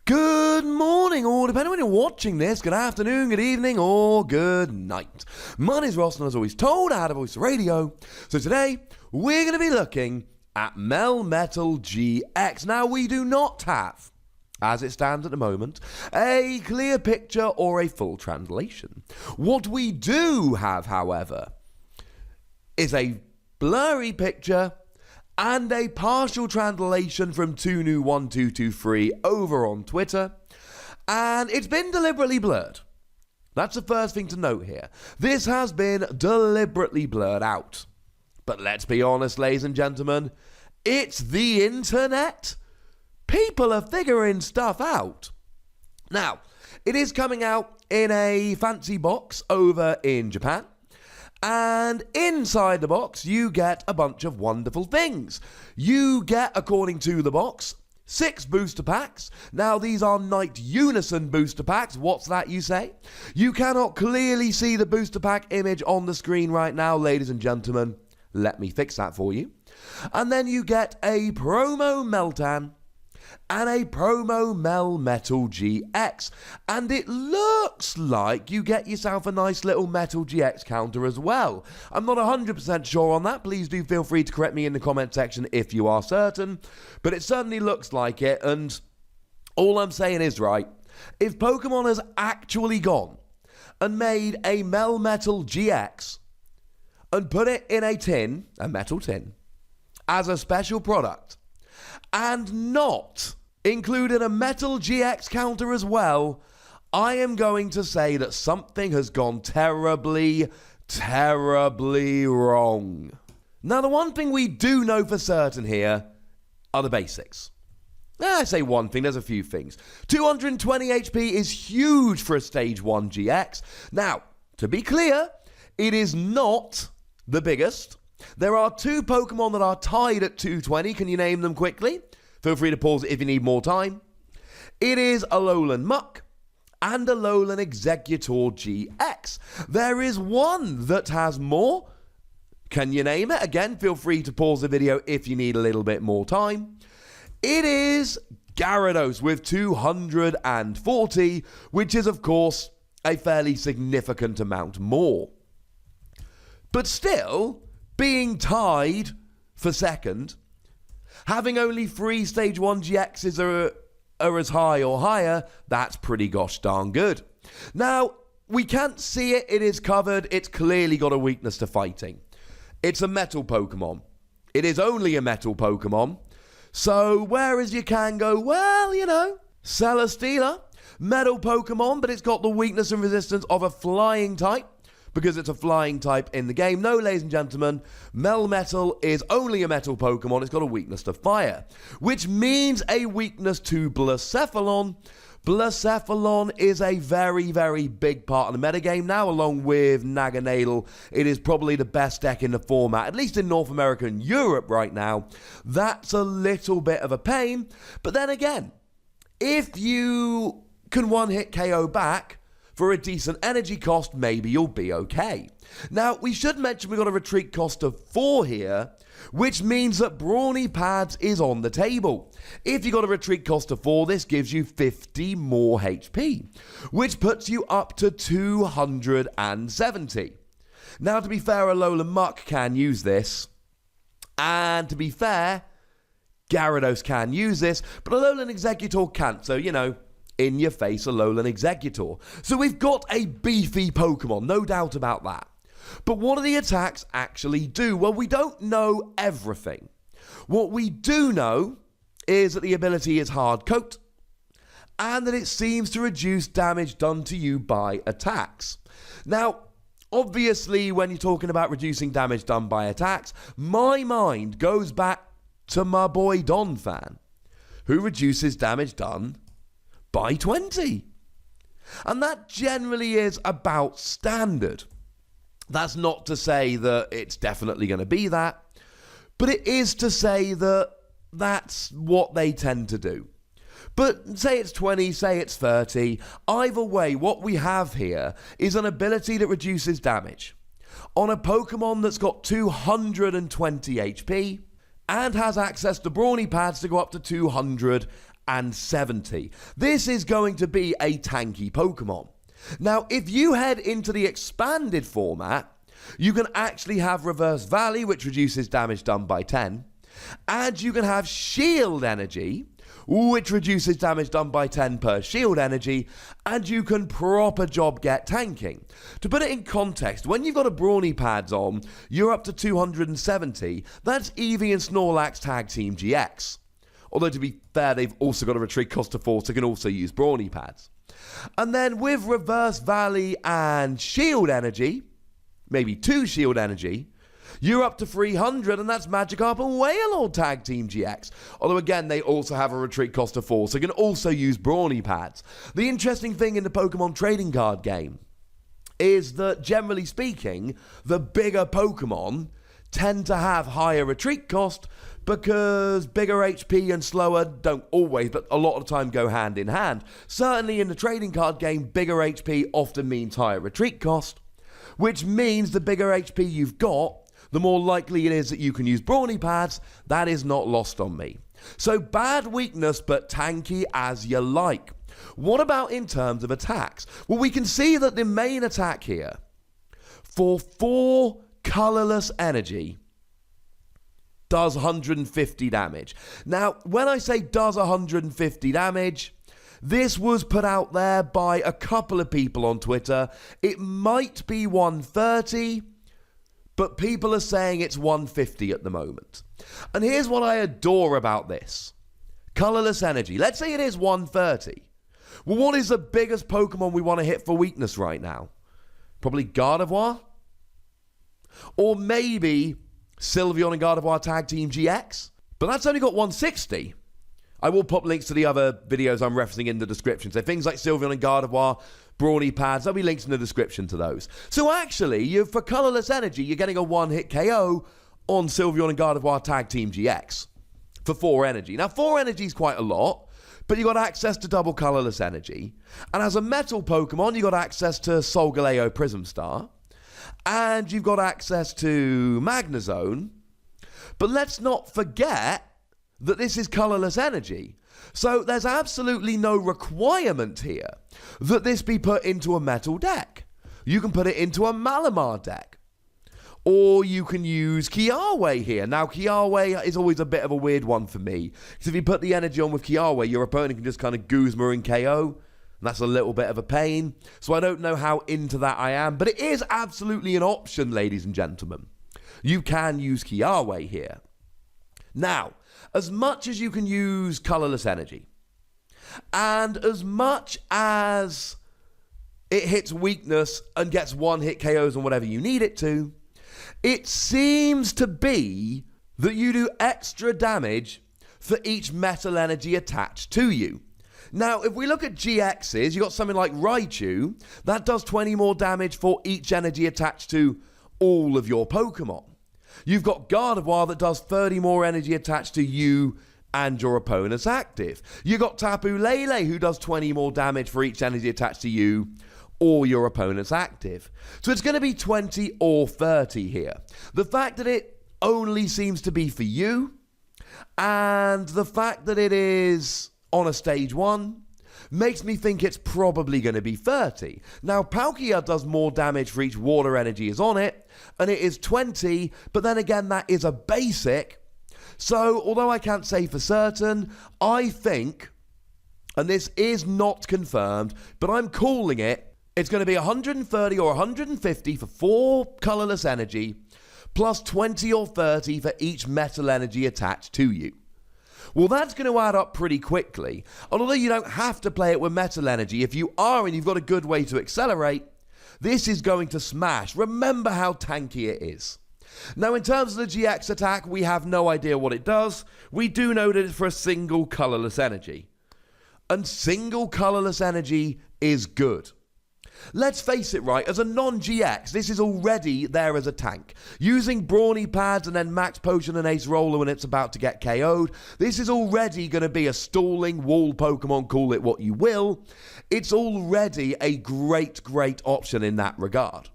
Good morning, or depending on when you're watching this, good afternoon, good evening, or good night. My name is Ross, and as always told, I had a voice radio. So today, we're going to be looking at Melmetal GX. Now, we do not have, as it stands at the moment, a clear picture or a full translation. What we do have, however, is a blurry picture and a partial translation from TuNu1223 over on Twitter, and it's been deliberately blurred. That's the first thing to note here. This has been deliberately blurred out. But let's be honest, ladies and gentlemen, it's the internet. People are figuring stuff out. Now, it is coming out in a fancy box over in Japan. And inside the box, you get a bunch of wonderful things. You get, according to the box, 6 booster packs. Now, these are Night Unison booster packs. What's that, you say? You cannot clearly see the booster pack image on the screen right now, ladies and gentlemen. Let me fix that for you. And then you get a promo Meltan and a promo Melmetal GX. And it looks like you get yourself a nice little Metal GX counter as well. I'm not 100% sure on that. Please do feel free to correct me in the comment section if you are certain. But it certainly looks like it. And all I'm saying is, right, if Pokemon has actually gone and made a Melmetal GX and put it in a tin, a metal tin, as a special product, and not included a Metal GX counter as well, I am going to say that something has gone terribly, terribly wrong. Now, the one thing we do know for certain here are the basics. I say one thing, there's a few things. 220 HP is huge for a Stage 1 GX. Now, to be clear, it is not the biggest. There are 2 Pokemon that are tied at 220. Can you name them quickly? Feel free to pause it if you need more time. It is Alolan Muck and Alolan Exeggutor GX. There is one that has more. Can you name it? Again, feel free to pause the video if you need a little bit more time. It is Gyarados with 240, which is, of course, a fairly significant amount more. But still, being tied for second, having only 3 Stage 1 GXs are as high or higher, that's pretty gosh darn good. Now, we can't see it, it is covered, it's clearly got a weakness to fighting. It's a metal Pokemon. It is only a metal Pokemon. So, whereas you can go, well, you know, Celesteela, metal Pokemon, but it's got the weakness and resistance of a flying type, because it's a flying type in the game. No, ladies and gentlemen, Melmetal is only a metal Pokemon. It's got a weakness to fire, which means a weakness to Blacephalon. Blacephalon is a very, very big part of the metagame now, along with Naganadel. It is probably the best deck in the format, at least in North America and Europe right now. That's a little bit of a pain, but then again, if you can one-hit KO back for a decent energy cost, maybe you'll be okay. Now, we should mention we've got a retreat cost of 4 here, which means that Brawny Pads is on the table. If you've got a retreat cost of 4, this gives you 50 more HP, which puts you up to 270. Now, to be fair, Alolan Muck can use this, and to be fair, Gyarados can use this, but Alolan Exeggutor can't, so, you know, in your face Alolan Exeggutor. So we've got a beefy Pokemon, no doubt about that. But what do the attacks actually do? Well, we don't know everything. What we do know is that the ability is Hard Coat, and that it seems to reduce damage done to you by attacks. Now, obviously, when you're talking about reducing damage done by attacks, my mind goes back to my boy Donphan, who reduces damage done by 20. And that generally is about standard. That's not to say that it's definitely going to be that, but it is to say that that's what they tend to do. But say it's 20, say it's 30, either way, what we have here is an ability that reduces damage on a Pokemon that's got 220 HP and has access to Brawny Pads to go up to 280. and 70. This is going to be a tanky Pokemon. Now, if you head into the expanded format, you can actually have Reverse Valley, which reduces damage done by 10, and you can have Shield Energy, which reduces damage done by 10 per shield energy, and you can proper job get tanking. To put it in context, when you've got a Brawny Pads on, you're up to 270. That's Eevee and Snorlax Tag Team GX. Although, to be fair, they've also got a retreat cost of 4, so can also use Brawny Pads. And then with Reverse Valley and Shield Energy, maybe 2 Shield Energy, you're up to 300, and that's Magikarp and Wailord Tag Team GX. Although, again, they also have a retreat cost of 4, so you can also use Brawny Pads. The interesting thing in the Pokemon trading card game is that, generally speaking, the bigger Pokemon tend to have higher retreat cost because bigger HP and slower don't always, but a lot of the time go hand in hand. Certainly in the trading card game, bigger HP often means higher retreat cost, which means the bigger HP you've got, the more likely it is that you can use Brawny Pads. That is not lost on me. So bad weakness, but tanky as you like. What about in terms of attacks? Well, we can see that the main attack here, for 4 colorless energy, does 150 damage. Now, when I say does 150 damage, this was put out there by a couple of people on Twitter. It might be 130, but people are saying it's 150 at the moment. And here's what I adore about this. Colorless energy. Let's say it is 130. Well, what is the biggest Pokemon we want to hit for weakness right now? Probably Gardevoir? Or maybe Sylveon and Gardevoir Tag Team GX? But that's only got 160. I will pop links to the other videos I'm referencing in the description. So things like Sylveon and Gardevoir, Brawny Pads, there'll be links in the description to those. So actually, for colorless energy, you're getting a one-hit KO on Sylveon and Gardevoir Tag Team GX for 4 energy. Now, 4 energy is quite a lot, but you got access to double colorless energy. And as a metal Pokemon, you got access to Solgaleo Prism Star. And you've got access to Magnezone. But let's not forget that this is colorless energy. So there's absolutely no requirement here that this be put into a metal deck. You can put it into a Malamar deck. Or you can use Kiawe here. Now, Kiawe is always a bit of a weird one for me, because if you put the energy on with Kiawe, your opponent can just kind of Guzma and KO. And that's a little bit of a pain. So I don't know how into that I am, but it is absolutely an option, ladies and gentlemen. You can use Kiawe here. Now, as much as you can use colorless energy, and as much as it hits weakness and gets one-hit KOs on whatever you need it to, it seems to be that you do extra damage for each metal energy attached to you. Now, if we look at GXs, you've got something like Raichu, that does 20 more damage for each energy attached to all of your Pokemon. You've got Gardevoir that does 30 more energy attached to you and your opponent's active. You've got Tapu Lele who does 20 more damage for each energy attached to you or your opponent's active. So it's going to be 20 or 30 here. The fact that it only seems to be for you, and the fact that it is on a stage 1 makes me think it's probably going to be 30. Now, Palkia does more damage for each water energy is on it, and it is 20, but then again, that is a basic. So, although I can't say for certain, I think, and this is not confirmed, but I'm calling it, it's going to be 130 or 150 for 4 colorless energy, plus 20 or 30 for each metal energy attached to you. Well, that's going to add up pretty quickly. And although you don't have to play it with metal energy, if you are and you've got a good way to accelerate, this is going to smash. Remember how tanky it is. Now, in terms of the GX attack, we have no idea what it does. We do know that it's for a single colorless energy. And single colorless energy is good. Let's face it, right, as a non-GX, this is already there as a tank. Using Brawny Pads and then Max Potion and Ace Roller when it's about to get KO'd, this is already going to be a stalling wall Pokemon, call it what you will. It's already a great, great option in that regard.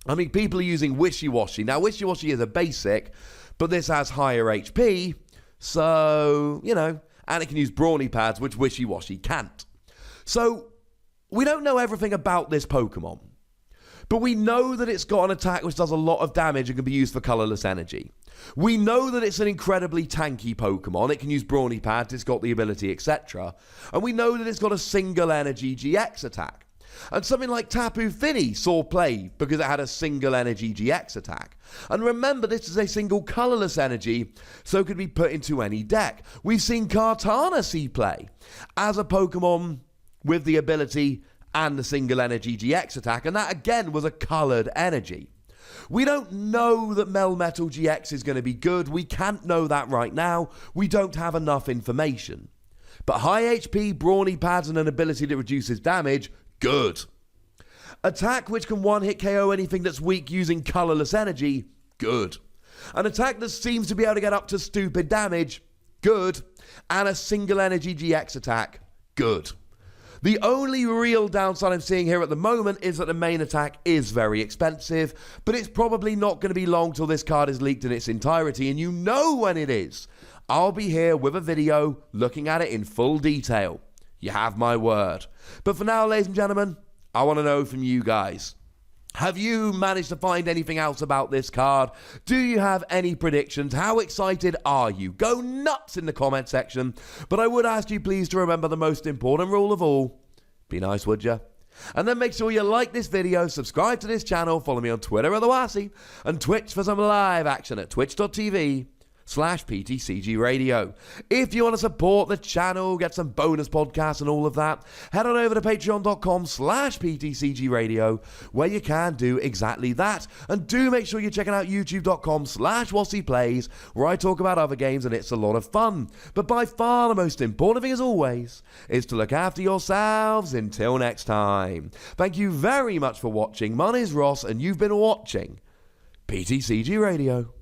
I mean, people are using Wishy-Washy. Now, Wishy-Washy is a basic, but this has higher HP, so, you know, and it can use brawny pads, which Wishy-Washy can't. So, we don't know everything about this Pokemon, but we know that it's got an attack which does a lot of damage and can be used for colorless energy. We know that it's an incredibly tanky Pokemon. It can use brawny pads, it's got the ability, etc. And we know that it's got a single energy GX attack. And something like Tapu Fini saw play because it had a single energy GX attack. And remember, this is a single colorless energy, so it could be put into any deck. We've seen Kartana see play as a Pokemon with the ability and the single energy GX attack, and that again was a colored energy. We don't know that Melmetal GX is going to be good. We can't know that right now. We don't have enough information. But high HP, brawny pads, and an ability that reduces damage, good. Attack which can one-hit KO anything that's weak using colorless energy, good. An attack that seems to be able to get up to stupid damage, good. And a single energy GX attack, good. The only real downside I'm seeing here at the moment is that the main attack is very expensive, but it's probably not going to be long till this card is leaked in its entirety, and you know when it is. I'll be here with a video looking at it in full detail. You have my word. But for now, ladies and gentlemen, I want to know from you guys. Have you managed to find anything else about this card? Do you have any predictions? How excited are you? Go nuts in the comment section. But I would ask you please to remember the most important rule of all. Be nice, would you? And then make sure you like this video, subscribe to this channel, follow me on Twitter at TheWassy, and Twitch for some live action at twitch.tv/PTCGRadio. If you want to support the channel, get some bonus podcasts and all of that, head on over to patreon.com/PTCGRadio, where you can do exactly that. And do make sure you're checking out youtube.com/WassyPlays, where I talk about other games and it's a lot of fun. But by far the most important thing, as always, is to look after yourselves. Until next time. Thank you very much for watching. My name is Ross, and you've been watching PTCG Radio.